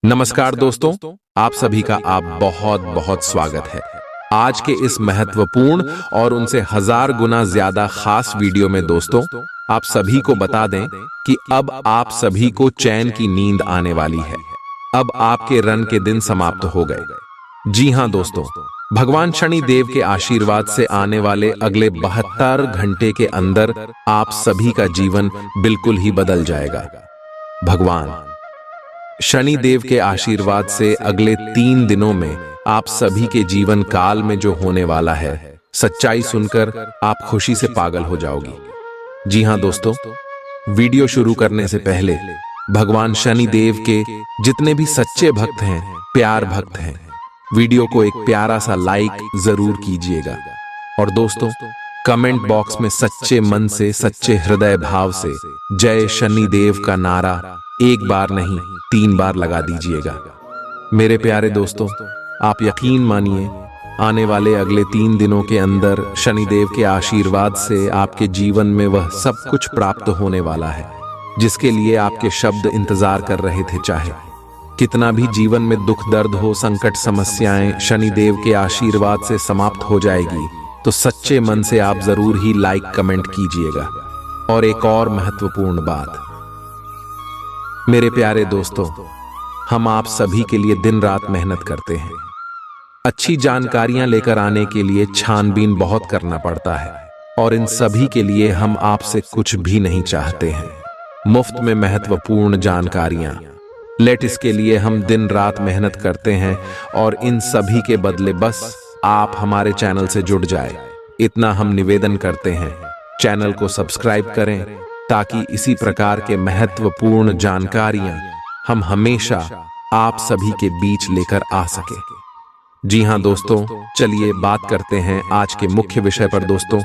नमस्कार दोस्तों, आप सभी का बहुत बहुत स्वागत है। आज के इस महत्वपूर्ण और उनसे हजार गुना ज्यादा खास वीडियो में दोस्तों, आप सभी को बता दें कि अब आप सभी को चैन की नींद आने वाली है। अब आपके रन के दिन समाप्त हो गए। जी हां दोस्तों, भगवान शनि देव के आशीर्वाद से आने वाले अगले 72 घंटे के अंदर आप सभी का जीवन बिल्कुल ही बदल जाएगा। भगवान शनि देव के आशीर्वाद से अगले 3 दिनों में आप सभी के जीवन काल में जो होने वाला है, सच्चाई सुनकर आप खुशी से पागल हो जाओगी। जी हां दोस्तों, वीडियो शुरू करने से पहले भगवान शनि देव के जितने भी सच्चे भक्त हैं, प्यार भक्त हैं, वीडियो को एक प्यारा सा लाइक जरूर कीजिएगा। और दोस्तों, कमेंट बॉक्स में सच्चे मन से, सच्चे हृदय भाव से जय शनि देव का नारा एक बार नहीं 3 बार लगा दीजिएगा। मेरे प्यारे दोस्तों, आप यकीन मानिए, आने वाले अगले 3 दिनों के अंदर शनिदेव के आशीर्वाद से आपके जीवन में वह सब कुछ प्राप्त होने वाला है जिसके लिए आपके शब्द इंतजार कर रहे थे। चाहे कितना भी जीवन में दुख दर्द हो, संकट समस्याएं शनिदेव के आशीर्वाद से समाप्त हो जाएगी। तो सच्चे मन से आप जरूर ही लाइक कमेंट कीजिएगा। और एक और महत्वपूर्ण बात, मेरे प्यारे दोस्तों, हम आप सभी के लिए दिन रात मेहनत करते हैं। अच्छी जानकारियां लेकर आने के लिए छानबीन बहुत करना पड़ता है और इन सभी के लिए हम आपसे कुछ भी नहीं चाहते हैं। मुफ्त में महत्वपूर्ण जानकारियां लेट, इसके लिए हम दिन रात मेहनत करते हैं और इन सभी के बदले बस आप हमारे चैनल से जुड़ जाए, इतना हम निवेदन करते हैं। चैनल को सब्सक्राइब करें ताकि इसी प्रकार के महत्वपूर्ण जानकारियां हम हमेशा आप सभी के बीच लेकर आ सके। जी हां दोस्तों, चलिए बात करते हैं आज के मुख्य विषय पर। दोस्तों,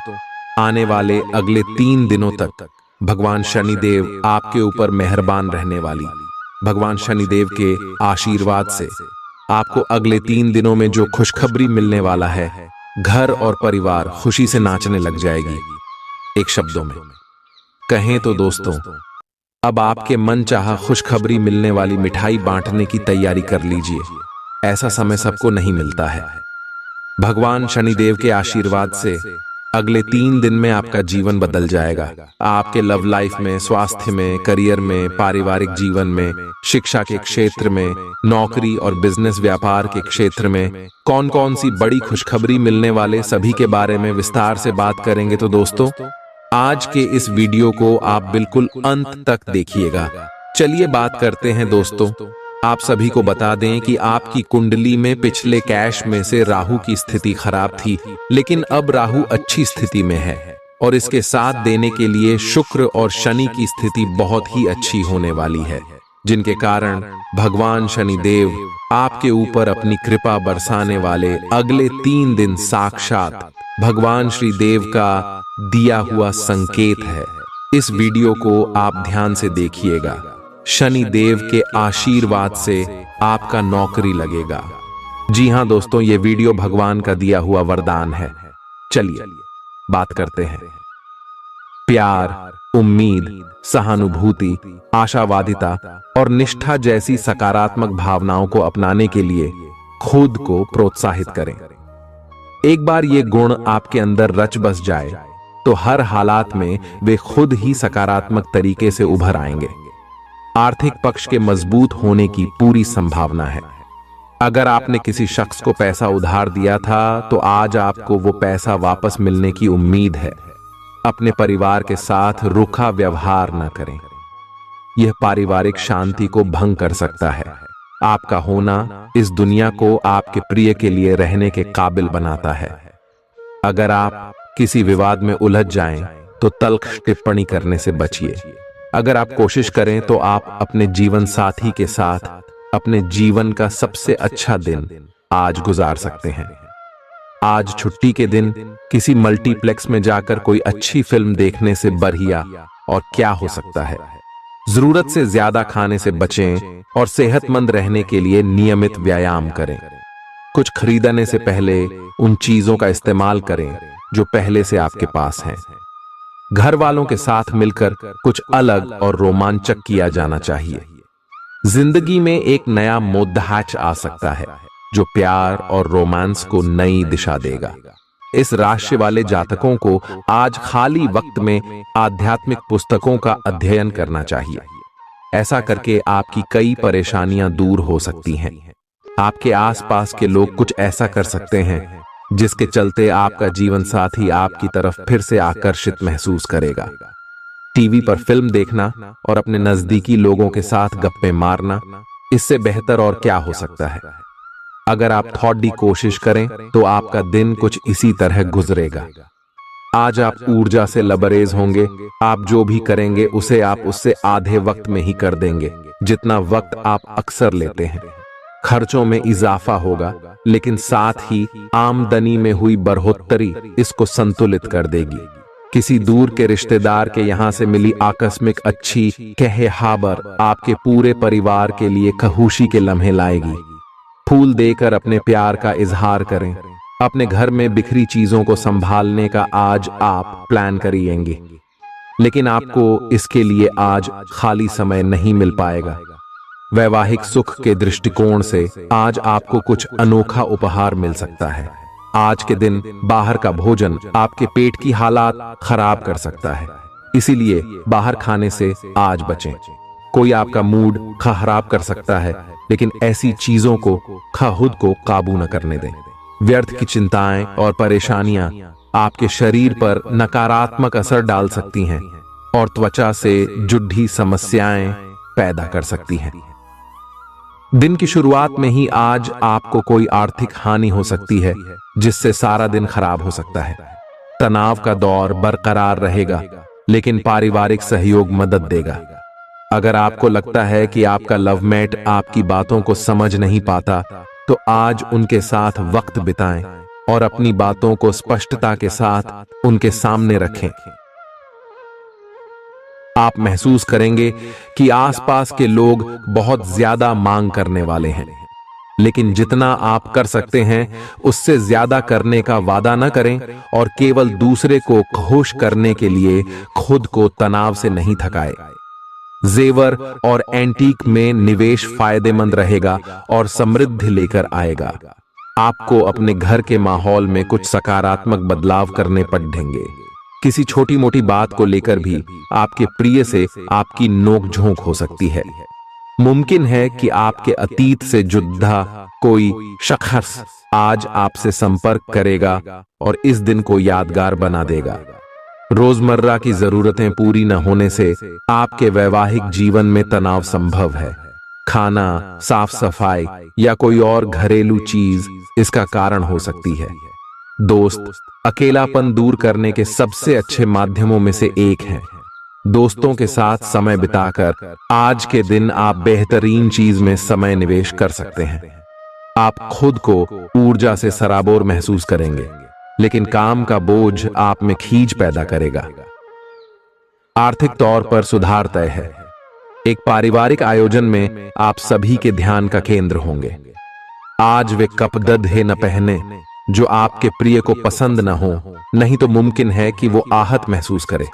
आने वाले अगले 3 दिनों तक भगवान शनिदेव आपके ऊपर मेहरबान रहने वाली भगवान शनिदेव के आशीर्वाद से आपको अगले 3 दिनों में जो खुशखबरी मिलने वाला है, घर और परिवार खुशी से नाचने लग जाएगी। एक शब्दों में कहें तो दोस्तों, अब आपके मन चाहा खुशखबरी मिलने वाली मिठाई बांटने की तैयारी कर लीजिए। ऐसा समय सबको नहीं मिलता है। भगवान शनिदेव के आशीर्वाद से अगले 3 दिन में आपका जीवन बदल जाएगा। आपके लव लाइफ में, स्वास्थ्य में, करियर में, पारिवारिक जीवन में, शिक्षा के क्षेत्र में, नौकरी और बिजनेस व्यापार के क्षेत्र में कौन कौन सी बड़ी खुशखबरी मिलने वाले, सभी के बारे में विस्तार से बात करेंगे। तो दोस्तों, आज के इस वीडियो को आप बिल्कुल अंत तक देखिएगा। चलिए बात करते हैं। दोस्तों, आप सभी को बता दें कि आपकी कुंडली में पिछले कैश में से राहु की स्थिति खराब थी, लेकिन अब राहु अच्छी स्थिति में है और इसके साथ देने के लिए शुक्र और शनि की स्थिति बहुत ही अच्छी होने वाली है, जिनके कारण भगवान शनिदेव आपके ऊपर अपनी कृपा बरसाने वाले अगले 3 दिन साक्षात भगवान श्री देव का दिया हुआ संकेत है। इस वीडियो को आप ध्यान से देखिएगा। शनि देव के आशीर्वाद से आपका नौकरी लगेगा। जी हां दोस्तों, ये वीडियो भगवान का दिया हुआ वरदान है। चलिए बात करते हैं। प्यार, उम्मीद, सहानुभूति, आशावादिता और निष्ठा जैसी सकारात्मक भावनाओं को अपनाने के लिए खुद को प्रोत्साहित करें। एक बार ये गुण आपके अंदर रच बस जाए तो हर हालात में वे खुद ही सकारात्मक तरीके से उभर आएंगे। आर्थिक पक्ष के मजबूत होने की पूरी संभावना है। अगर आपने किसी शख्स को पैसा उधार दिया था तो आज आपको वो पैसा वापस मिलने की उम्मीद है। अपने परिवार के साथ रूखा व्यवहार न करें, यह पारिवारिक शांति को भंग कर सकता है। आपका होना इस दुनिया को आपके प्रिय के लिए रहने के काबिल बनाता है। अगर आप किसी विवाद में उलझ जाएं तो तल्ख टिप्पणी करने से बचिए। अगर आप कोशिश करें तो आप अपने जीवन साथी के साथ अपने जीवन का सबसे अच्छा दिन आज गुजार सकते हैं। आज छुट्टी के दिन किसी मल्टीप्लेक्स में जाकर कोई अच्छी फिल्म देखने से बढ़िया और क्या हो सकता है। जरूरत से ज्यादा खाने से बचें और सेहतमंद रहने के लिए नियमित व्यायाम करें। कुछ खरीदने से पहले उन चीजों का इस्तेमाल करें जो पहले से आपके पास हैं। घर वालों के साथ मिलकर कुछ अलग और रोमांचक किया जाना चाहिए। जिंदगी में एक नया मोद्दाच आ सकता है जो प्यार और रोमांस को नई दिशा देगा। इस राशि वाले जातकों को आज खाली वक्त में आध्यात्मिक पुस्तकों का अध्ययन करना चाहिए। ऐसा करके आपकी कई परेशानियां दूर हो सकती हैं। आपके आसपास के लोग कुछ ऐसा कर सकते हैं जिसके चलते आपका जीवन साथी आपकी तरफ फिर से आकर्षित महसूस करेगा। टीवी पर फिल्म देखना और अपने नजदीकी लोगों के साथ गप्पे मारना, इससे बेहतर और क्या हो सकता है। अगर आप थोड़ी कोशिश करें तो आपका दिन कुछ इसी तरह गुजरेगा। आज आप ऊर्जा से लबरेज होंगे। आप जो भी करेंगे उसे आप उससे आधे वक्त में ही कर देंगे जितना वक्त आप अक्सर लेते हैं। खर्चों में इजाफा होगा, लेकिन साथ ही आमदनी में हुई बढ़ोतरी इसको संतुलित कर देगी। किसी दूर के रिश्तेदार के यहां से मिली आकस्मिक अच्छी खबर आपके पूरे परिवार के लिए खुशी के लम्हे लाएगी। फूल देकर अपने प्यार का इजहार करें। अपने घर में बिखरी चीजों को संभालने का आज आप प्लान करिएंगे, लेकिन आपको इसके लिए आज खाली समय नहीं मिल पाएगा। वैवाहिक सुख के दृष्टिकोण से आज आपको कुछ अनोखा उपहार मिल सकता है। आज के दिन बाहर का भोजन आपके पेट की हालात खराब कर सकता है, इसीलिए बाहर खाने से आज बचें। कोई आपका मूड खराब कर सकता है, लेकिन ऐसी चीजों को खुद को काबू न करने दें। व्यर्थ की चिंताएं और परेशानियां आपके शरीर पर नकारात्मक असर डाल सकती हैं और त्वचा से जुड़ी समस्याएं पैदा कर सकती हैं। दिन की शुरुआत में ही आज आपको कोई आर्थिक हानि हो सकती है, जिससे सारा दिन खराब हो सकता है। तनाव का दौर बरकरार रहेगा, लेकिन पारिवारिक सहयोग मदद देगा। अगर आपको लगता है कि आपका लवमेट आपकी बातों को समझ नहीं पाता, तो आज उनके साथ वक्त बिताएं और अपनी बातों को स्पष्टता के साथ उनके सामने रखें। आप महसूस करेंगे कि आसपास के लोग बहुत ज्यादा मांग करने वाले हैं, लेकिन जितना आप कर सकते हैं उससे ज्यादा करने का वादा न करें और केवल दूसरे को खुश करने के लिए खुद को तनाव से नहीं थकाए। जेवर और एंटीक में निवेश फायदेमंद रहेगा और समृद्धि लेकर आएगा। आपको अपने घर के माहौल में कुछ सकारात्मक बदलाव करने पड़ेंगे। किसी छोटी मोटी बात को लेकर भी आपके प्रिय से आपकी नोकझोंक हो सकती है। मुमकिन है कि आपके अतीत से जुड़ा कोई शख्स आज आपसे संपर्क करेगा और इस दिन को यादगार बना देगा। रोजमर्रा की जरूरतें पूरी न होने से आपके वैवाहिक जीवन में तनाव संभव है। खाना, साफ सफाई या कोई और घरेलू चीज इसका कारण हो सकती है। दोस्त अकेलापन दूर करने के सबसे अच्छे माध्यमों में से एक है। दोस्तों के साथ समय बिताकर आज के दिन आप बेहतरीन चीज में समय निवेश कर सकते हैं। आप खुद को ऊर्जा से सराबोर महसूस करेंगे, लेकिन काम का बोझ आप में खींच पैदा करेगा। आर्थिक तौर पर सुधार तय है। एक पारिवारिक आयोजन में आप सभी के ध्यान का केंद्र होंगे। आज वे कपड़े न पहने जो आपके प्रिय को पसंद न हो, नहीं तो मुमकिन है कि वो आहत महसूस करे।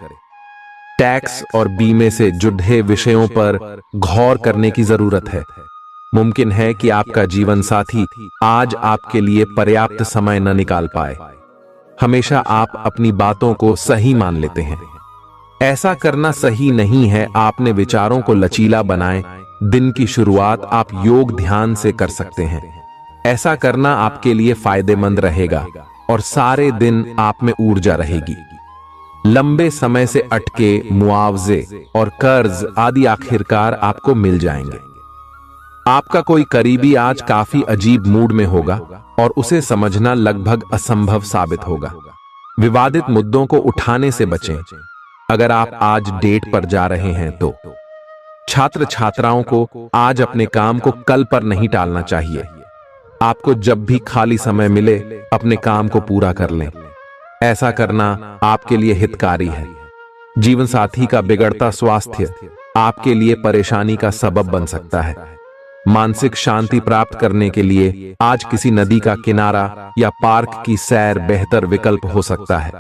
टैक्स और बीमे से जुड़े विषयों पर गौर करने की जरूरत है। मुमकिन है कि आपका जीवन साथी आज आपके लिए पर्याप्त समय न निकाल पाए। हमेशा आप अपनी बातों को सही मान लेते हैं। ऐसा करना सही नहीं है। आपने विचारों को लचीला बनाएं। दिन की शुरुआत आप योग ध्यान से कर सकते हैं। ऐसा करना आपके लिए फायदेमंद रहेगा और सारे दिन आप में ऊर्जा रहेगी। लंबे समय से अटके मुआवजे और कर्ज आदि आखिरकार आपको मिल जाएंगे। आपका कोई करीबी आज काफी अजीब मूड में होगा और उसे समझना लगभग असंभव साबित होगा। विवादित मुद्दों को उठाने से बचें। अगर आप आज डेट पर जा रहे हैं तो छात्र छात्राओं को आज अपने काम को कल पर नहीं टालना चाहिए। आपको जब भी खाली समय मिले अपने काम को पूरा कर लें। ऐसा करना आपके लिए हितकारी है। जीवन साथी का बिगड़ता स्वास्थ्य आपके लिए परेशानी का सबब बन सकता है। मानसिक शांति प्राप्त करने के लिए आज किसी नदी का किनारा या पार्क की सैर बेहतर विकल्प हो सकता है।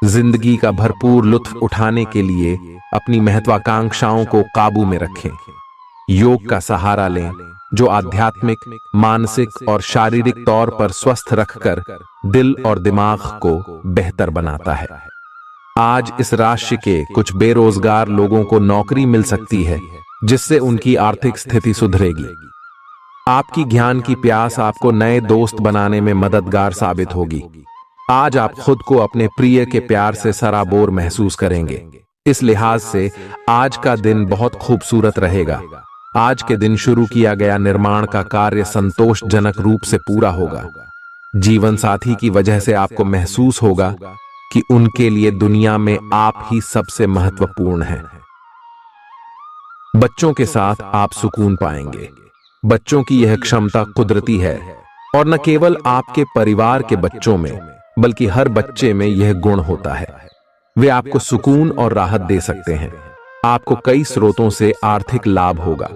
जिंदगी का भरपूर लुत्फ उठाने के लिए अपनी महत्वाकांक्षाओं को काबू में रखें। योग का सहारा लें, जो आध्यात्मिक, मानसिक और शारीरिक तौर पर स्वस्थ रखकर दिल और दिमाग को बेहतर बनाता है। आज इस राशि के कुछ बेरोजगार लोगों को नौकरी मिल सकती है, जिससे उनकी आर्थिक स्थिति सुधरेगी। आपकी ज्ञान की प्यास आपको नए दोस्त बनाने में मददगार साबित होगी। आज आप खुद को अपने प्रिय के प्यार से सराबोर महसूस करेंगे। इस लिहाज से आज का दिन बहुत खूबसूरत रहेगा। आज के दिन शुरू किया गया निर्माण का कार्य संतोषजनक रूप से पूरा होगा। जीवन साथी की वजह से आपको महसूस होगा कि उनके लिए दुनिया में आप ही सबसे महत्वपूर्ण हैं। बच्चों के साथ आप सुकून पाएंगे। बच्चों की यह क्षमता कुदरती है और न केवल आपके परिवार के बच्चों में बल्कि हर बच्चे में यह गुण होता है। वे आपको सुकून और राहत दे सकते हैं। आपको कई स्रोतों से आर्थिक लाभ होगा।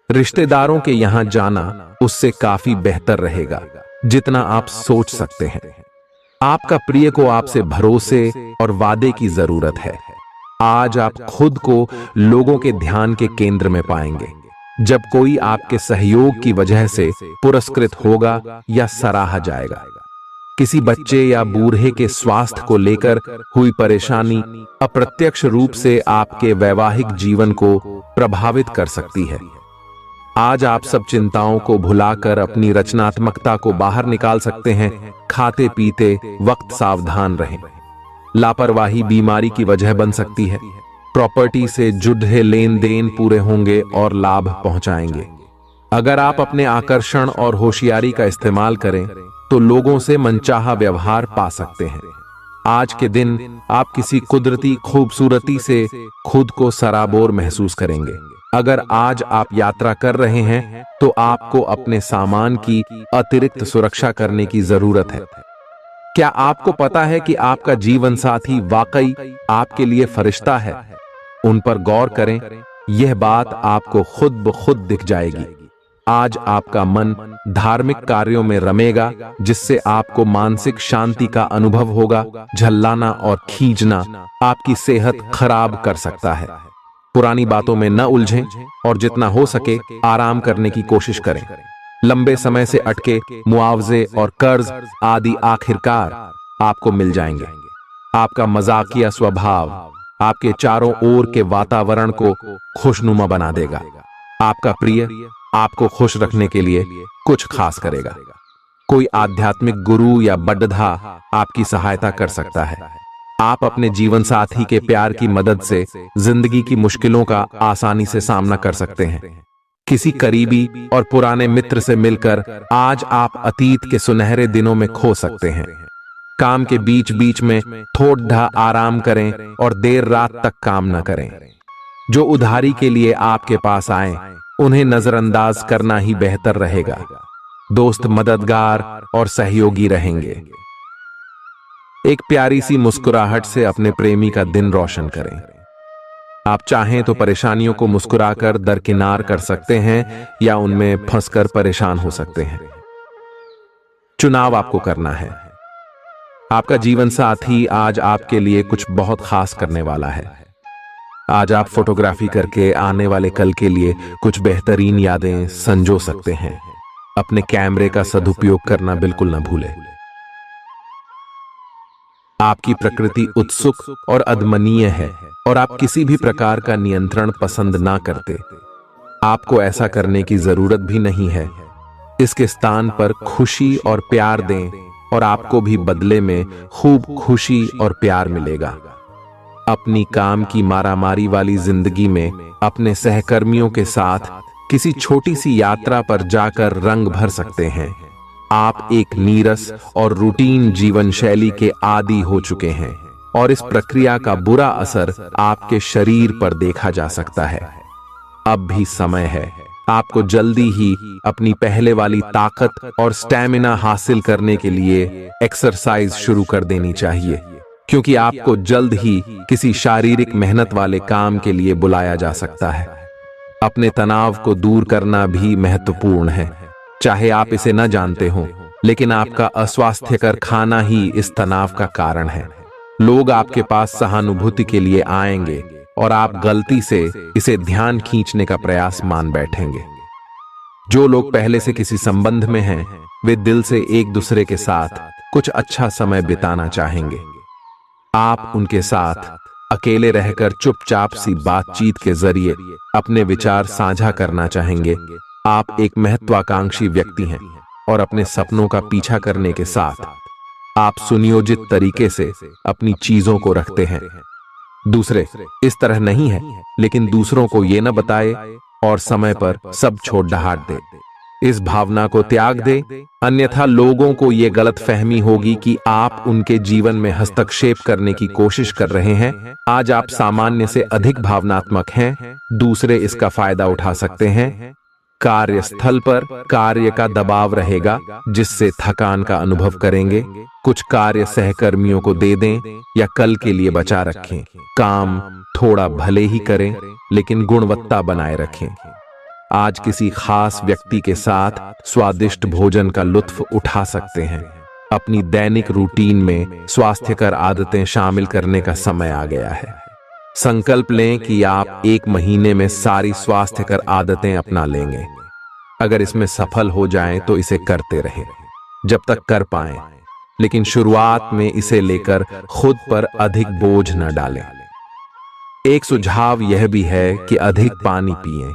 रिश्तेदारों के यहां जाना उससे काफी बेहतर रहेगा जितना आप सोच सकते हैं। आपका प्रिय को आपसे भरोसे और वादे की जरूरत है। आज आप खुद को लोगों के ध्यान के केंद्र में पाएंगे। जब कोई आपके सहयोग की वजह से पुरस्कृत होगा या सराहा जाएगा। किसी बच्चे या बूढ़े के स्वास्थ्य को लेकर हुई परेशानी अप्रत्यक्ष रूप से आपके वैवाहिक जीवन को प्रभावित कर सकती है। आज आप सब चिंताओं को भुलाकर अपनी रचनात्मकता को बाहर निकाल सकते हैं। खाते पीते वक्त सावधान रहें। लापरवाही बीमारी की वजह बन सकती है। प्रॉपर्टी से जुड़े लेन देन पूरे होंगे और लाभ पहुंचाएंगे। अगर आप अपने आकर्षण और होशियारी का इस्तेमाल करें तो लोगों से मनचाहा व्यवहार पा सकते हैं। आज के दिन आप किसी कुदरती खूबसूरती से खुद को सराबोर महसूस करेंगे। अगर आज आप यात्रा कर रहे हैं तो आपको अपने सामान की अतिरिक्त सुरक्षा करने की जरूरत है। क्या आपको पता है कि आपका जीवन साथी वाकई आपके लिए फरिश्ता है? उन पर गौर करें। यह बात आपको खुद ब खुद दिख जाएगी। आज आपका मन धार्मिक कार्यों में रमेगा, जिससे आपको मानसिक शांति का अनुभव होगा। झल्लाना और खींचना आपकी सेहत खराब कर सकता है। पुरानी बातों में न उलझें और जितना हो सके आराम करने की कोशिश करें। लंबे समय से अटके मुआवजे और कर्ज आदि आखिरकार आपको मिल जाएंगे। आपका मजाकिया स्वभाव आपके चारों ओर के वातावरण को खुशनुमा बना देगा। आपका प्रिय आपको खुश रखने के लिए कुछ खास करेगा। कोई आध्यात्मिक गुरु या बड्ढा आपकी सहायता कर सकता है। आप अपने जीवन साथी के प्यार की मदद से जिंदगी की मुश्किलों का आसानी से सामना कर सकते हैं। किसी करीबी और पुराने मित्र से मिलकर आज आप अतीत के सुनहरे दिनों में खो सकते हैं। काम के बीच बीच में थोड़ा आराम करें और देर रात तक काम न करें। जो उधारी के लिए आपके पास आए उन्हें नजरअंदाज करना ही बेहतर रहेगा। दोस्त मददगार और सहयोगी रहेंगे। एक प्यारी सी मुस्कुराहट से अपने प्रेमी का दिन रोशन करें। आप चाहें तो परेशानियों को मुस्कुराकर दरकिनार कर सकते हैं या उनमें फंसकर परेशान हो सकते हैं। चुनाव आपको करना है। आपका जीवन साथी आज आपके लिए कुछ बहुत खास करने वाला है। आज आप फोटोग्राफी करके आने वाले कल के लिए कुछ बेहतरीन यादें संजो सकते हैं। अपने कैमरे का सदुपयोग करना बिल्कुल न भूलें। आपकी प्रकृति उत्सुक और अदमनीय है और आप किसी भी प्रकार का नियंत्रण पसंद ना करते। आपको ऐसा करने की जरूरत भी नहीं है। इसके स्थान पर खुशी और प्यार दें और आपको भी बदले में खूब खुशी और प्यार मिलेगा। अपनी काम की मारामारी वाली जिंदगी में अपने सहकर्मियों के साथ किसी छोटी सी यात्रा पर जाकर रंग भर सकते हैं। आप एक नीरस और रूटीन जीवन शैली के आदी हो चुके हैं और इस प्रक्रिया का बुरा असर आपके शरीर पर देखा जा सकता है। अब भी समय है। आपको जल्दी ही अपनी पहले वाली ताकत और स्टैमिना हासिल करने के लिए एक्सरसाइज शुरू कर देनी चाहिए, क्योंकि आपको जल्द ही किसी शारीरिक मेहनत वाले काम के लिए बुलाया जा सकता है। अपने तनाव को दूर करना भी महत्वपूर्ण है। चाहे आप इसे न जानते हो, लेकिन आपका अस्वास्थ्यकर खाना ही इस तनाव का कारण है। लोग आपके पास सहानुभूति के लिए आएंगे, और आप गलती से इसे ध्यान खींचने का प्रयास मान बैठेंगे। जो लोग पहले से किसी संबंध में हैं, वे दिल से एक दूसरे के साथ कुछ अच्छा समय बिताना चाहेंगे। आप उनके साथ अकेले रहकर चुपचाप सी बातचीत के जरिए अपने विचार साझा करना चाहेंगे। आप एक महत्वाकांक्षी व्यक्ति हैं और अपने सपनों का पीछा करने के साथ आप सुनियोजित तरीके से अपनी चीजों को रखते हैं। दूसरे इस तरह नहीं है, लेकिन दूसरों को ये न बताए और समय पर सब छोड़ ढाट दे। इस भावना को त्याग दे, अन्यथा लोगों को यह गलत फहमी होगी कि आप उनके जीवन में हस्तक्षेप करने की कोशिश कर रहे हैं। आज आप सामान्य से अधिक भावनात्मक हैं, दूसरे इसका फायदा उठा सकते हैं। कार्यस्थल पर कार्य का दबाव रहेगा, जिससे थकान का अनुभव करेंगे। कुछ कार्य सहकर्मियों को दे दें या कल के लिए बचा रखें। काम थोड़ा भले ही करें, लेकिन गुणवत्ता बनाए रखें। आज किसी खास व्यक्ति के साथ स्वादिष्ट भोजन का लुत्फ उठा सकते हैं। अपनी दैनिक रूटीन में स्वास्थ्यकर आदतें शामिल करने का समय आ गया है। संकल्प लें कि आप 1 महीने में सारी स्वास्थ्यकर आदतें अपना लेंगे। अगर इसमें सफल हो जाएं तो इसे करते रहें जब तक कर पाएं, लेकिन शुरुआत में इसे लेकर खुद पर अधिक बोझ न डालें। एक सुझाव यह भी है कि अधिक पानी पिएं।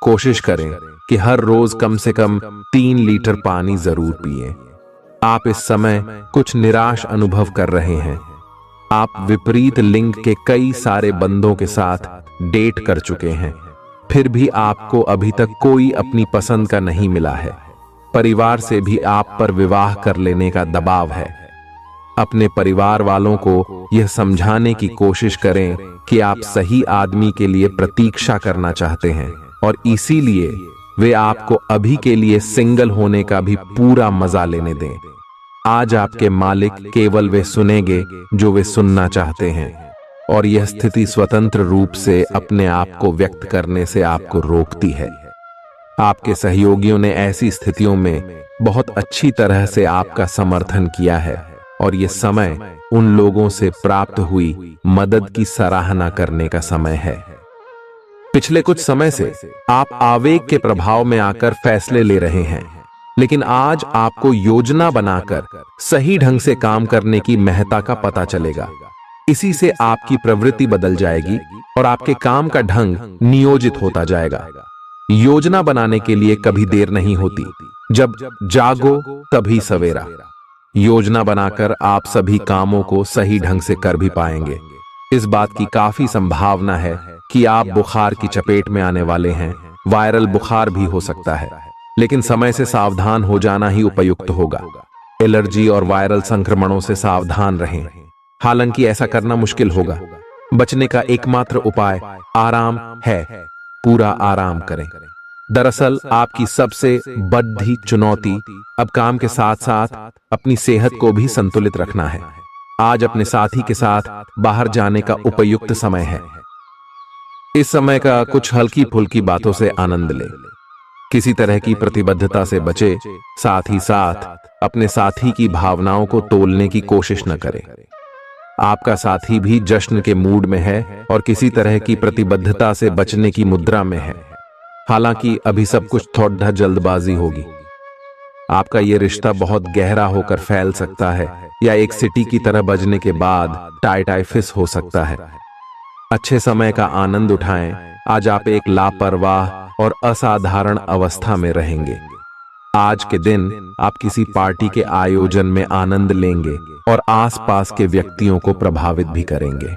कोशिश करें कि हर रोज कम से कम 3 लीटर पानी जरूर पिएं। आप इस समय कुछ निराश अनुभव कर रहे हैं। आप विपरीत लिंग के कई सारे बंदों के साथ डेट कर चुके हैं, फिर भी आपको अभी तक कोई अपनी पसंद का नहीं मिला है। परिवार से भी आप पर विवाह कर लेने का दबाव है। अपने परिवार वालों को यह समझाने की कोशिश करें कि आप सही आदमी के लिए प्रतीक्षा करना चाहते हैं और इसीलिए वे आपको अभी के लिए सिंगल होने का भी पूरा मजा लेने दें। आज आपके मालिक केवल वे सुनेंगे जो वे सुनना चाहते हैं, और यह स्थिति स्वतंत्र रूप से अपने आप को व्यक्त करने से आपको रोकती है। आपके सहयोगियों ने ऐसी स्थितियों में बहुत अच्छी तरह से आपका समर्थन किया है, और यह समय उन लोगों से प्राप्त हुई मदद की सराहना करने का समय है। पिछले कुछ समय से आप आवेग के प्रभाव में आकर फैसले ले रहे हैं, लेकिन आज आपको योजना बनाकर सही ढंग से काम करने की महत्ता का पता चलेगा। इसी से आपकी प्रवृत्ति बदल जाएगी और आपके काम का ढंग नियोजित होता जाएगा। योजना बनाने के लिए कभी देर नहीं होती, जब जागो तभी सवेरा। योजना बनाकर आप सभी कामों को सही ढंग से कर भी पाएंगे। इस बात की काफी संभावना है कि आप बुखार की चपेट में आने वाले हैं। वायरल बुखार भी हो सकता है, लेकिन समय से सावधान हो जाना ही उपयुक्त होगा। एलर्जी और वायरल संक्रमणों से सावधान रहें। हालांकि ऐसा करना मुश्किल होगा। बचने का एकमात्र उपाय आराम है। पूरा आराम करें। दरअसल आपकी सबसे बड़ी चुनौती अब काम के साथ साथ अपनी सेहत को भी संतुलित रखना है। आज अपने साथी के साथ बाहर जाने का उपयुक्त समय है। इस समय का कुछ हल्की फुल्की बातों से आनंद लें। किसी तरह की प्रतिबद्धता से बचे, साथ ही साथ अपने साथी की भावनाओं को तोलने की कोशिश न करें। आपका साथी भी जश्न के मूड में है और किसी तरह की प्रतिबद्धता से बचने की मुद्रा में है। हालांकि अभी सब कुछ थोड़ा जल्दबाजी होगी। आपका यह रिश्ता बहुत गहरा होकर फैल सकता है या एक सिटी की तरह बजने के बाद टाई फिस हो सकता है। अच्छे समय का आनंद उठाएं। आज आप एक लापरवाह और असाधारण अवस्था में रहेंगे। आज के दिन आप किसी पार्टी के आयोजन में आनंद लेंगे और आसपास के व्यक्तियों को प्रभावित भी करेंगे।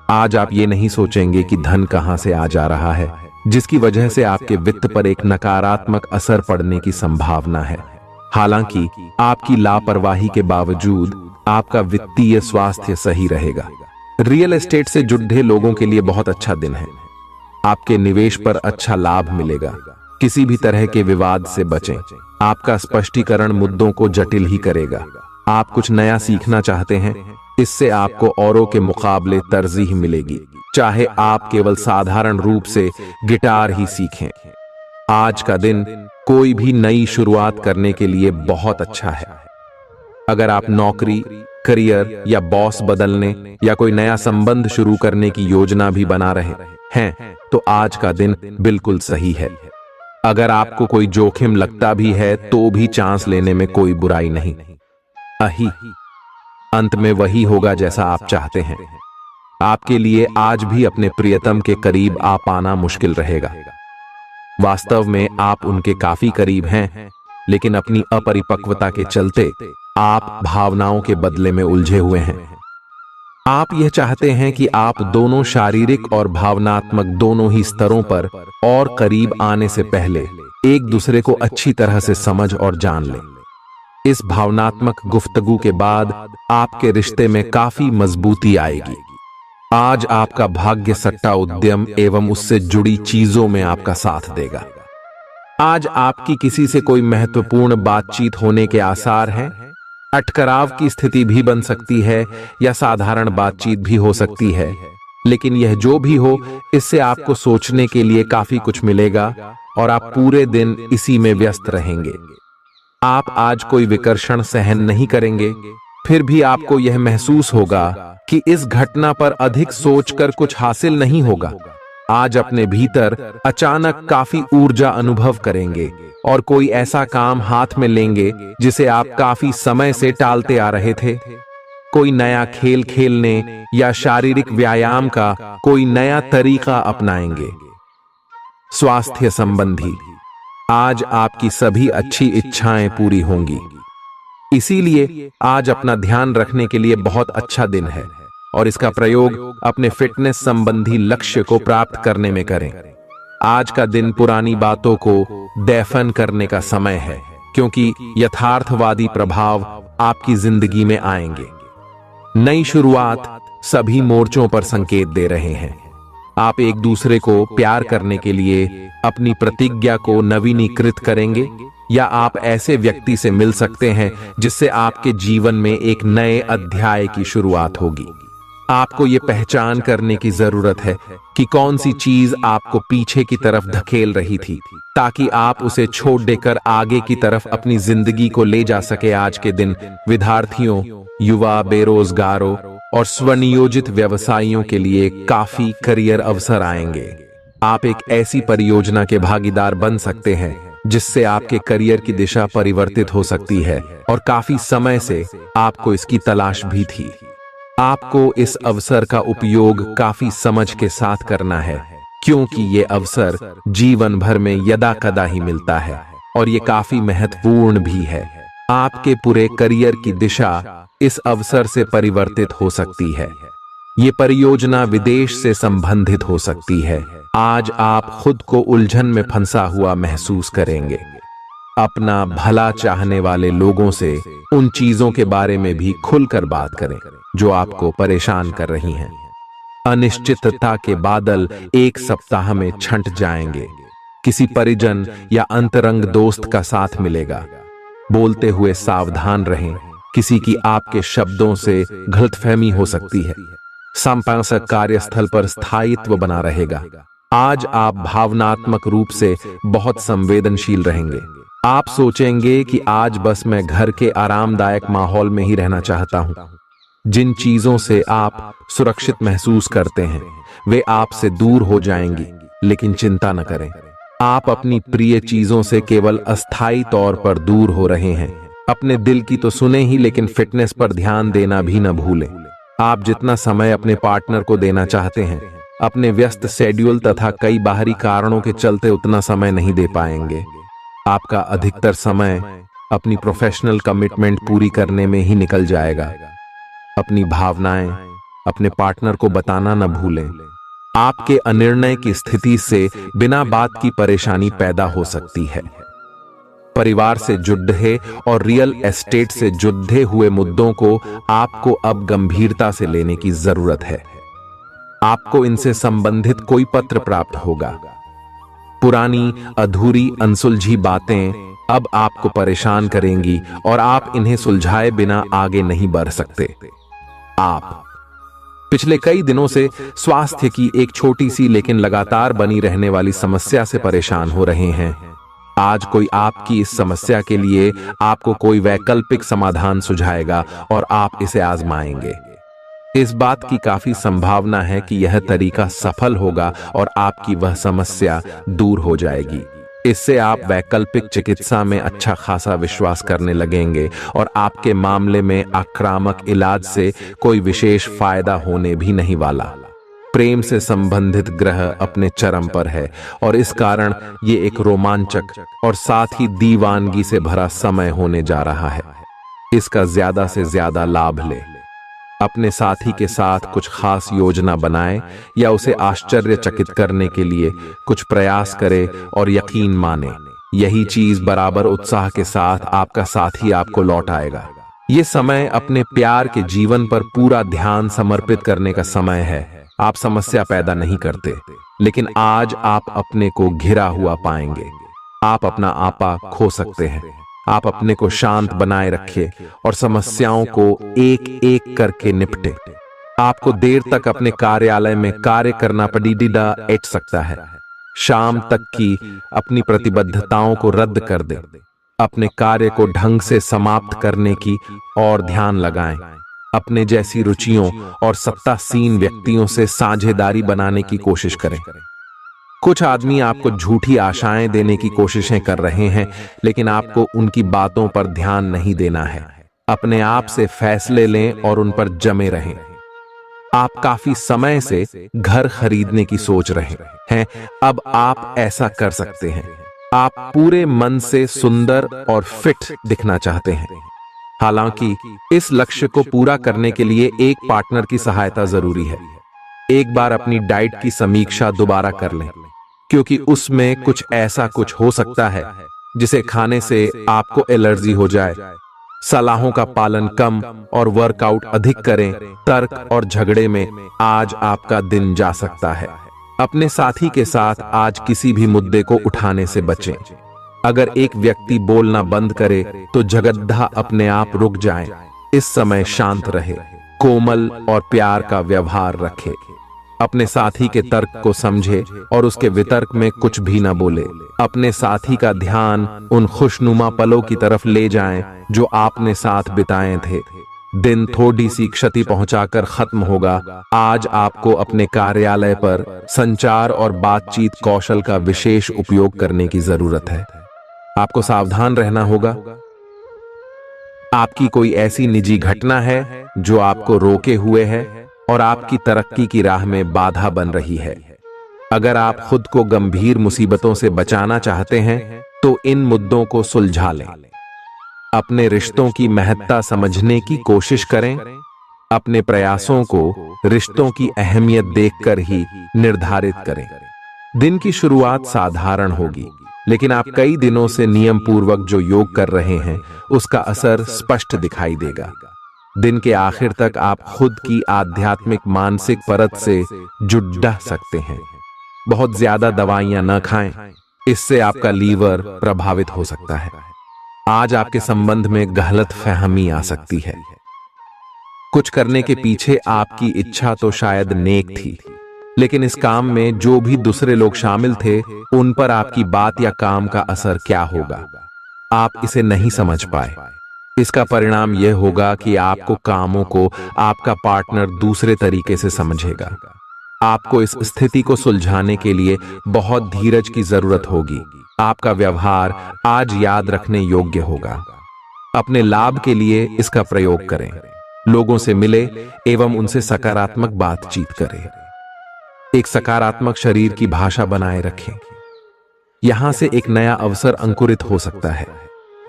आज आप ये नहीं सोचेंगे कि धन कहां से आ जा रहा है, जिसकी वजह से आपके वित्त पर एक नकारात्मक असर पड़ने की संभावना है। हालांकि आपकी लापरवाही के बावजूद आपका वित्तीय स्वास्थ्य सही रहेगा। रियल एस्टेट से जुड़े लोगों के लिए बहुत अच्छा दिन है। आपके निवेश पर अच्छा लाभ मिलेगा। किसी भी तरह के विवाद से बचें। आपका स्पष्टीकरण मुद्दों को जटिल ही करेगा। आप कुछ नया सीखना चाहते हैं, इससे आपको औरों के मुकाबले तरजीह मिलेगी, चाहे आप केवल साधारण रूप से गिटार ही सीखें। आज का दिन कोई भी नई शुरुआत करने के लिए बहुत अच्छा है। अगर आप नौकरी, करियर या बॉस बदलने या कोई नया संबंध शुरू करने की योजना भी बना रहे हैं तो आज का दिन बिल्कुल सही है। अगर आपको कोई जोखिम लगता भी है तो भी चांस लेने में कोई बुराई नहीं। अंत में वही होगा जैसा आप चाहते हैं। आपके लिए आज भी अपने प्रियतम के करीब आ पाना मुश्किल रहेगा। वास्तव में आप उनके काफी करीब हैं, लेकिन अपनी अपरिपक्वता के चलते आप भावनाओं के बदले में उलझे हुए हैं। आप यह चाहते हैं कि आप दोनों शारीरिक और भावनात्मक दोनों ही स्तरों पर और करीब आने से पहले एक दूसरे को अच्छी तरह से समझ और जान लें। इस भावनात्मक गुफ्तगू के बाद आपके रिश्ते में काफी मजबूती आएगी। आज आपका भाग्य सट्टा उद्यम एवं उससे जुड़ी चीजों में आपका साथ देगा। आज आपकी किसी से कोई महत्वपूर्ण बातचीत होने के आसार हैं। अटकराव की स्थिति भी बन सकती है या साधारण बातचीत भी हो सकती है, लेकिन यह जो भी हो, इससे आपको सोचने के लिए काफी कुछ मिलेगा और आप पूरे दिन इसी में व्यस्त रहेंगे। आप आज कोई विकर्षण सहन नहीं करेंगे, फिर भी आपको यह महसूस होगा कि इस घटना पर अधिक सोचकर कुछ हासिल नहीं होगा। आज अपने भीतर अचानक काफी ऊर्जा अनुभव करेंगे और कोई ऐसा काम हाथ में लेंगे जिसे आप काफी समय से टालते आ रहे थे। कोई नया खेल खेलने या शारीरिक व्यायाम का कोई नया तरीका अपनाएंगे। स्वास्थ्य संबंधी आज आपकी सभी अच्छी इच्छाएं पूरी होंगी। इसीलिए आज अपना ध्यान रखने के लिए बहुत अच्छा दिन है और इसका प्रयोग अपने फिटनेस संबंधी लक्ष्य को प्राप्त करने में करें। आज का दिन पुरानी बातों को दफन करने का समय है, क्योंकि यथार्थवादी प्रभाव आपकी जिंदगी में आएंगे। नई शुरुआत सभी मोर्चों पर संकेत दे रहे हैं। आप एक दूसरे को प्यार करने के लिए अपनी प्रतिज्ञा को नवीनीकृत करेंगे या आप ऐसे व्यक्ति से मिल सकते हैं जिससे आपके जीवन में एक नए अध्याय की शुरुआत होगी। आपको ये पहचान करने की जरूरत है कि कौन सी चीज आपको पीछे की तरफ धकेल रही थी, ताकि आप उसे छोड़ देकर आगे की तरफ अपनी जिंदगी को ले जा सके। आज के दिन विद्यार्थियों, युवा, बेरोजगारों और स्वनियोजित व्यवसायियों के लिए काफी करियर अवसर आएंगे। आप एक ऐसी परियोजना के भागीदार बन सकते हैं जिससे आपके करियर की दिशा परिवर्तित हो सकती है और काफी समय से आपको इसकी तलाश भी थी। आपको इस अवसर का उपयोग काफी समझ के साथ करना है, क्योंकि ये अवसर जीवन भर में यदा कदा ही मिलता है और ये काफी महत्वपूर्ण भी है। आपके पूरे करियर की दिशा इस अवसर से परिवर्तित हो सकती है। ये परियोजना विदेश से संबंधित हो सकती है। आज आप खुद को उलझन में फंसा हुआ महसूस करेंगे। अपना भला चाहने वाले लोगों से उन चीजों के बारे में भी खुलकर बात करें जो आपको परेशान कर रही हैं। अनिश्चितता के बादल एक सप्ताह में छंट जाएंगे। किसी परिजन या अंतरंग दोस्त का साथ मिलेगा। बोलते हुए सावधान रहें, किसी की आपके शब्दों से गलतफहमी हो सकती है। संपादक कार्यस्थल पर स्थायित्व बना रहेगा। आज आप भावनात्मक रूप से बहुत संवेदनशील रहेंगे। आप सोचेंगे कि आज बस मैं घर के आरामदायक माहौल में ही रहना चाहता हूं। जिन चीजों से आप सुरक्षित महसूस करते हैं वे आपसे दूर हो जाएंगी, लेकिन चिंता न करें। आप अपनी प्रिय चीजों से केवल अस्थायी तौर पर दूर हो रहे हैं। अपने दिल की तो सुने ही, लेकिन फिटनेस पर ध्यान देना भी न भूलें। आप जितना समय अपने पार्टनर को देना चाहते हैं, अपने व्यस्त शेड्यूल तथा कई बाहरी कारणों के चलते उतना समय नहीं दे पाएंगे। आपका अधिकतर समय अपनी प्रोफेशनल कमिटमेंट पूरी करने में ही निकल जाएगा। अपनी भावनाएं अपने पार्टनर को बताना न भूलें। आपके अनिर्णय की स्थिति से बिना बात की परेशानी पैदा हो सकती है। परिवार से जुड़े और रियल एस्टेट से जुड़े हुए मुद्दों को आपको अब गंभीरता से लेने की जरूरत है। आपको इनसे संबंधित कोई पत्र प्राप्त होगा। पुरानी अधूरी अनसुलझी बातें अब आपको परेशान करेंगी और आप इन्हें सुलझाए बिना आगे नहीं बढ़ सकते। आप पिछले कई दिनों से स्वास्थ्य की एक छोटी सी लेकिन लगातार बनी रहने वाली समस्या से परेशान हो रहे हैं। आज कोई आपकी इस समस्या के लिए आपको कोई वैकल्पिक समाधान सुझाएगा और आप इसे आजमाएंगे। इस बात की काफी संभावना है कि यह तरीका सफल होगा और आपकी वह समस्या दूर हो जाएगी। इससे आप वैकल्पिक चिकित्सा में अच्छा खासा विश्वास करने लगेंगे और आपके मामले में आक्रामक इलाज से कोई विशेष फायदा होने भी नहीं वाला। प्रेम से संबंधित ग्रह अपने चरम पर है और इस कारण ये एक रोमांचक और साथ ही दीवानगी से भरा समय होने जा रहा है। इसका ज्यादा से ज्यादा लाभ ले। अपने साथी के साथ कुछ खास योजना बनाएं या उसे आश्चर्यचकित करने के लिए कुछ प्रयास करें और यकीन माने यही चीज बराबर उत्साह के साथ आपका साथी आपको लौट आएगा। ये समय अपने प्यार के जीवन पर पूरा ध्यान समर्पित करने का समय है। आप समस्या पैदा नहीं करते, लेकिन आज आप अपने को घिरा हुआ पाएंगे। आप अपना आपा खो सकते हैं। आप अपने को शांत बनाए रखें और समस्याओं को एक एक करके निपटे। आपको देर तक अपने कार्यालय में कार्य करना पड़ीडा एट सकता है। शाम तक की अपनी प्रतिबद्धताओं को रद्द कर दें। अपने कार्य को ढंग से समाप्त करने की और ध्यान लगाएं। अपने जैसी रुचियों और सत्तासीन व्यक्तियों से साझेदारी बनाने की कोशिश करें। कुछ आदमी आपको झूठी आशाएं देने की कोशिशें कर रहे हैं, लेकिन आपको उनकी बातों पर ध्यान नहीं देना है। अपने आप से फैसले लें और उन पर जमे रहें। आप काफी समय से घर खरीदने की सोच रहे हैं। अब आप ऐसा कर सकते हैं। आप पूरे मन से सुंदर और फिट दिखना चाहते हैं। हालांकि इस लक्ष्य को पूरा करने के लिए एक पार्टनर की सहायता जरूरी है। एक बार अपनी डाइट की समीक्षा दोबारा कर लें, क्योंकि उसमें कुछ ऐसा कुछ हो सकता है जिसे खाने से आपको एलर्जी हो जाए। सलाहों का पालन कम और वर्कआउट अधिक करें। तर्क और झगड़े में आज आपका दिन जा सकता है। अपने साथी के साथ आज किसी भी मुद्दे को उठाने से बचें। अगर एक व्यक्ति बोलना बंद करे तो जगद्धा अपने आप रुक जाए। इस समय शांत रहे, कोमल और प्यार का व्यवहार रखे। अपने साथी के तर्क को समझे और उसके वितर्क में कुछ भी न बोले। अपने साथी का ध्यान उन खुशनुमा पलों की तरफ ले जाएं जो आपने साथ बिताए थे। दिन थोड़ी सी क्षति पहुंचाकर खत्म होगा। आज आपको अपने कार्यालय पर संचार और बातचीत कौशल का विशेष उपयोग करने की जरूरत है। आपको सावधान रहना होगा। आपकी कोई ऐसी निजी घटना है जो आपको रोके हुए है और आपकी तरक्की की राह में बाधा बन रही है। अगर आप खुद को गंभीर मुसीबतों से बचाना चाहते हैं तो इन मुद्दों को सुलझा लें। अपने रिश्तों की महत्ता समझने की कोशिश करें। अपने प्रयासों को रिश्तों की अहमियत देखकर ही निर्धारित करें। दिन की शुरुआत साधारण होगी, लेकिन आप कई दिनों से नियम पूर्वक जो योग कर रहे हैं उसका असर स्पष्ट दिखाई देगा। दिन के आखिर तक आप खुद की आध्यात्मिक मानसिक परत से जुड़ सकते हैं। बहुत ज्यादा दवाइयां न खाएं, इससे आपका लीवर प्रभावित हो सकता है। आज आपके संबंध में गलतफहमी आ सकती है। कुछ करने के पीछे आपकी इच्छा तो शायद नेक थी, लेकिन इस काम में जो भी दूसरे लोग शामिल थे उन पर आपकी बात या काम का असर क्या होगा, आप इसे नहीं समझ पाए। इसका परिणाम यह होगा कि आपको कामों को आपका पार्टनर दूसरे तरीके से समझेगा। आपको इस स्थिति को सुलझाने के लिए बहुत धीरज की जरूरत होगी। आपका व्यवहार आज याद रखने योग्य होगा। अपने लाभ के लिए इसका प्रयोग करें। लोगों से मिले एवं उनसे सकारात्मक बातचीत करें। एक सकारात्मक शरीर की भाषा बनाए रखें। यहां से एक नया अवसर अंकुरित हो सकता है।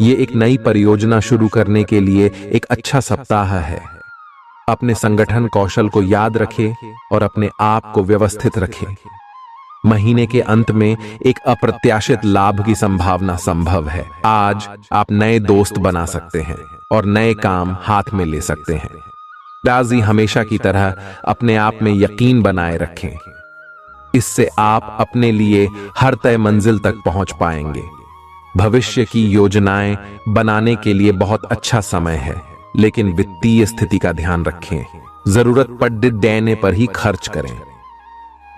ये एक नई परियोजना शुरू करने के लिए एक अच्छा सप्ताह है। अपने संगठन कौशल को याद रखें और अपने आप को व्यवस्थित रखें। महीने के अंत में एक अप्रत्याशित लाभ की संभावना संभव है। आज आप नए दोस्त बना सकते हैं और नए काम हाथ में ले सकते हैं। राजी हमेशा की तरह अपने आप में यकीन बनाए रखें। इससे आप अपने लिए हर तय मंजिल तक पहुंच पाएंगे। भविष्य की योजनाएं बनाने के लिए बहुत अच्छा समय है, लेकिन वित्तीय स्थिति का ध्यान रखें। जरूरत पड़ने पर ही खर्च करें।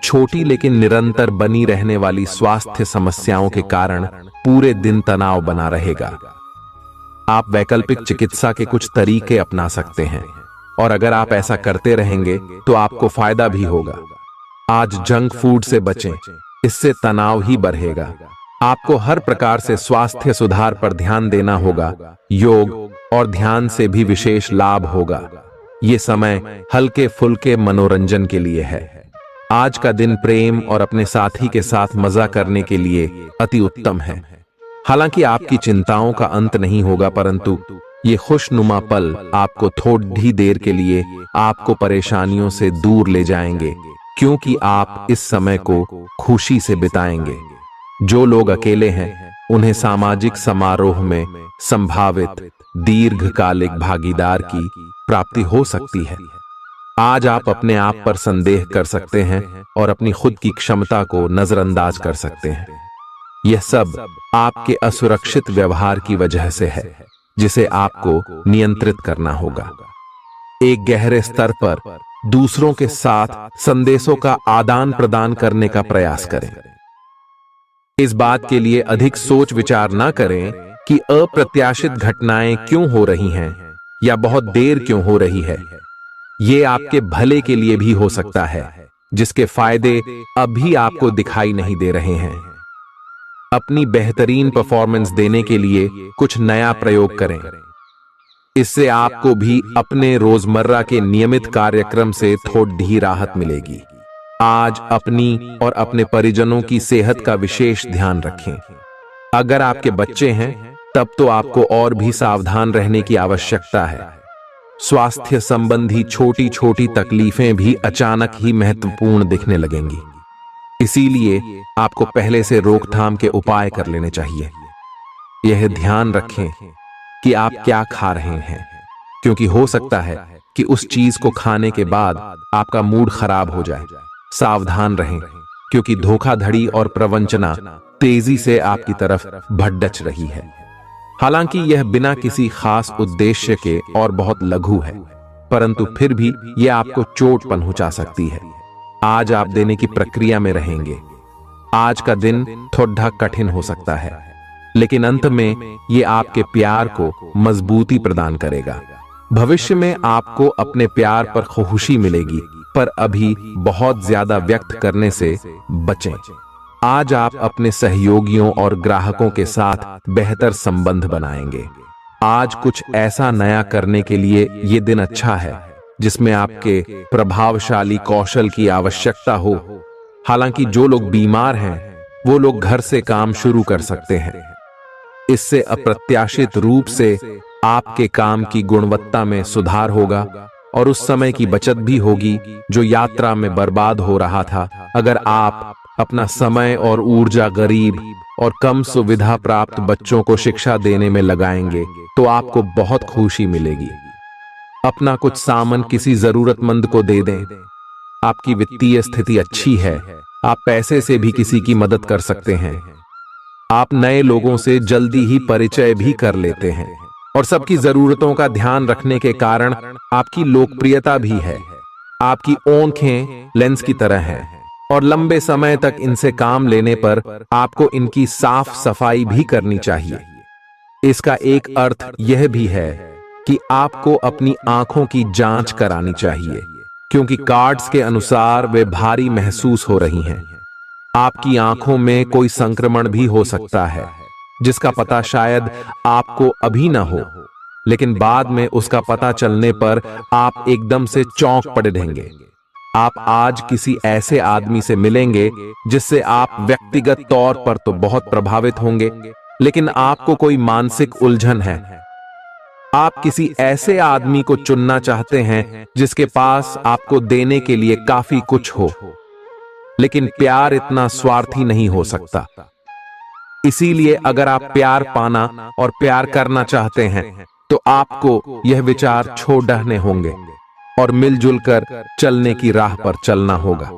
छोटी लेकिन निरंतर बनी रहने वाली स्वास्थ्य समस्याओं के कारण पूरे दिन तनाव बना रहेगा। आप वैकल्पिक चिकित्सा के कुछ तरीके अपना सकते हैं और अगर आप ऐसा करते रहेंगे तो आपको फायदा भी होगा। आज जंक फूड से बचें, इससे तनाव ही बढ़ेगा। आपको हर प्रकार से स्वास्थ्य सुधार पर ध्यान देना होगा। योग और ध्यान से भी विशेष लाभ होगा। ये समय हल्के फुल्के मनोरंजन के लिए है। आज का दिन प्रेम और अपने साथी के साथ मजा करने के लिए अति उत्तम है। हालांकि आपकी चिंताओं का अंत नहीं होगा, परंतु ये खुशनुमा पल आपको थोड़ी देर के लिए आपको परेशानियों से दूर ले जाएंगे, क्योंकि आप इस समय को खुशी से बिताएंगे। जो लोग अकेले हैं उन्हें सामाजिक समारोह में संभावित दीर्घकालिक भागीदार की प्राप्ति हो सकती है। आज आप अपने आप पर संदेह कर सकते हैं और अपनी खुद की क्षमता को नजरअंदाज कर सकते हैं। यह सब आपके असुरक्षित व्यवहार की वजह से है, जिसे आपको नियंत्रित करना होगा। एक गहरे स्तर पर दूसरों के साथ संदेशों का आदान प्रदान करने का प्रयास करें। इस बात के लिए अधिक सोच विचार न करें कि अप्रत्याशित घटनाएं क्यों हो रही हैं या बहुत देर क्यों हो रही है। ये आपके भले के लिए भी हो सकता है, जिसके फायदे अभी आपको दिखाई नहीं दे रहे हैं। अपनी बेहतरीन परफॉर्मेंस देने के लिए कुछ नया प्रयोग करें। इससे आपको भी अपने रोजमर्रा के नियमित कार्यक्रम से थोड़ी राहत मिलेगी। आज अपनी और अपने परिजनों की सेहत का विशेष ध्यान रखें। अगर आपके बच्चे हैं तब तो आपको और भी सावधान रहने की आवश्यकता है। स्वास्थ्य संबंधी छोटी छोटी तकलीफें भी अचानक ही महत्वपूर्ण दिखने लगेंगी, इसीलिए आपको पहले से रोकथाम के उपाय कर लेने चाहिए। यह ध्यान रखें कि आप क्या खा रहे हैं, क्योंकि हो सकता है कि उस चीज को खाने के बाद आपका मूड खराब हो जाए। सावधान रहें, क्योंकि धोखाधड़ी और प्रवंचना तेजी से आपकी तरफ भड़क रही है। हालांकि यह बिना किसी खास उद्देश्य के और बहुत लघु है, परंतु फिर भी यह आपको चोट पहुंचा सकती है। आज आप देने की प्रक्रिया में रहेंगे। आज का दिन थोड़ा कठिन हो सकता है, लेकिन अंत में यह आपके प्यार को मजबूती प्रदान करेगा। भविष्य में आपको अपने प्यार पर खुशी मिलेगी, पर अभी बहुत ज्यादा व्यक्त करने से बचें। आज आप अपने सहयोगियों और ग्राहकों के साथ बेहतर संबंध बनाएंगे। आज कुछ ऐसा नया करने के लिए ये दिन अच्छा है जिसमें आपके प्रभावशाली कौशल की आवश्यकता हो। हालांकि जो लोग बीमार हैं वो लोग घर से काम शुरू कर सकते हैं। इससे अप्रत्याशित रूप से आपके काम की गुणवत्ता में सुधार होगा और उस समय की बचत भी होगी जो यात्रा में बर्बाद हो रहा था। अगर आप अपना समय और ऊर्जा गरीब और कम सुविधा प्राप्त बच्चों को शिक्षा देने में लगाएंगे तो आपको बहुत खुशी मिलेगी। अपना कुछ सामान किसी जरूरतमंद को दे दें। आपकी वित्तीय स्थिति अच्छी है, आप पैसे से भी किसी की मदद कर सकते हैं। आप नए लोगों से जल्दी ही परिचय भी कर लेते हैं और सबकी जरूरतों का ध्यान रखने के कारण आपकी लोकप्रियता भी है। आपकी आंखें लेंस की तरह हैं और लंबे समय तक इनसे काम लेने पर आपको इनकी साफ सफाई भी करनी चाहिए। इसका एक अर्थ यह भी है कि आपको अपनी आंखों की जांच करानी चाहिए, क्योंकि कार्ड्स के अनुसार वे भारी महसूस हो रही हैं। आपकी आंखों में कोई संक्रमण भी हो सकता है, जिसका पता शायद आपको अभी ना हो, लेकिन बाद में उसका पता चलने पर आप एकदम से चौंक पड़ेंगे। आप आज किसी ऐसे आदमी से मिलेंगे जिससे आप व्यक्तिगत तौर पर तो बहुत प्रभावित होंगे, लेकिन आपको कोई मानसिक उलझन है। आप किसी ऐसे आदमी को चुनना चाहते हैं जिसके पास आपको देने के लिए काफी कुछ हो, लेकिन प्यार इतना स्वार्थी नहीं हो सकता। इसीलिए अगर आप प्यार पाना और प्यार करना चाहते हैं तो आपको यह विचार छोड़ने होंगे और मिलजुल कर चलने की राह पर चलना होगा।